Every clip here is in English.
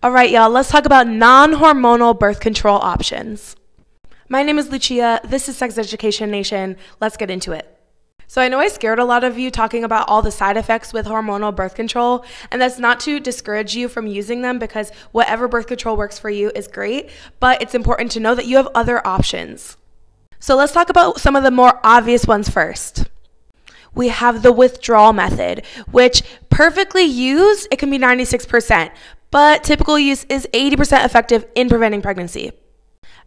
All right, y'all, let's talk about non-hormonal birth control options. My name is Lucia. This is Sex Education Nation. Let's get into it. So I know I scared a lot of you talking about all the side effects with hormonal birth control, and that's not to discourage you from using them because whatever birth control works for you is great, but it's important to know that you have other options. So let's talk about some of the more obvious ones first. We have the withdrawal method, which perfectly used, it can be 96%, but typical use is 80% effective in preventing pregnancy.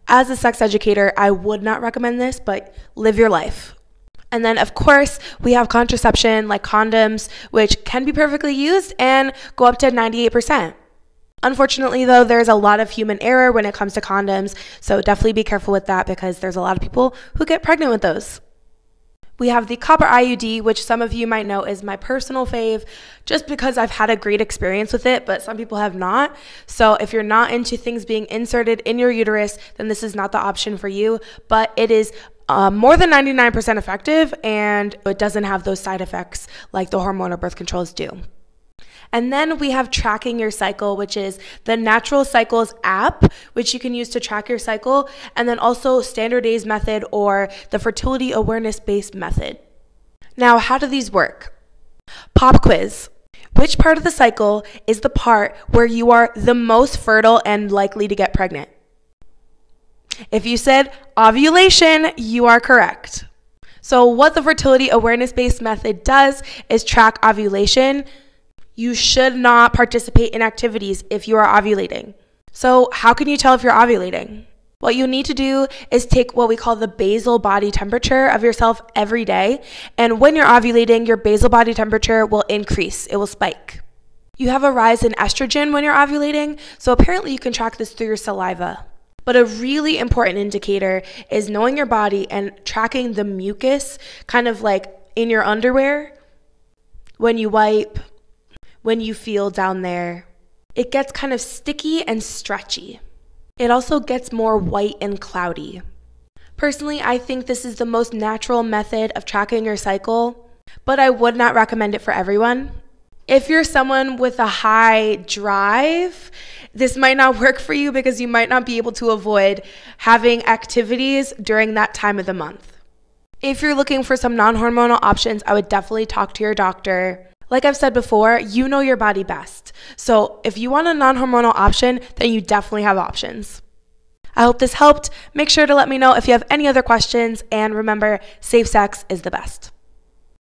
As a sex educator, I would not recommend this, but live your life. And then, of course, we have contraception like condoms, which can be perfectly used and go up to 98%. Unfortunately, though, there's a lot of human error when it comes to condoms, so definitely be careful with that because there's a lot of people who get pregnant with those. We have the copper IUD, which some of you might know is my personal fave, just because I've had a great experience with it, but some people have not. So if you're not into things being inserted in your uterus, then this is not the option for you, but it is more than 99% effective, and it doesn't have those side effects like the hormonal birth controls do. And then we have tracking your cycle, which is the Natural Cycles app, which you can use to track your cycle, and then also Standard Days method or the fertility awareness-based method. Now, how do these work? Pop quiz. Which part of the cycle is the part where you are the most fertile and likely to get pregnant? If you said ovulation, you are correct. So what the fertility awareness-based method does is track ovulation. You should not participate in activities if you are ovulating. So how can you tell if you're ovulating? What you need to do is take what we call the basal body temperature of yourself every day. And when you're ovulating, your basal body temperature will increase. It will spike. You have a rise in estrogen when you're ovulating. So apparently you can track this through your saliva. But a really important indicator is knowing your body and tracking the mucus kind of like in your underwear. When you wipe, when you feel down there, it gets kind of sticky and stretchy. It also gets more white and cloudy. Personally, I think this is the most natural method of tracking your cycle, but I would not recommend it for everyone. If you're someone with a high drive, this might not work for you because you might not be able to avoid having activities during that time of the month. If you're looking for some non-hormonal options, I would definitely talk to your doctor. Like I've said before, you know your body best. So if you want a non-hormonal option, then you definitely have options. I hope this helped. Make sure to let me know if you have any other questions. And remember, safe sex is the best.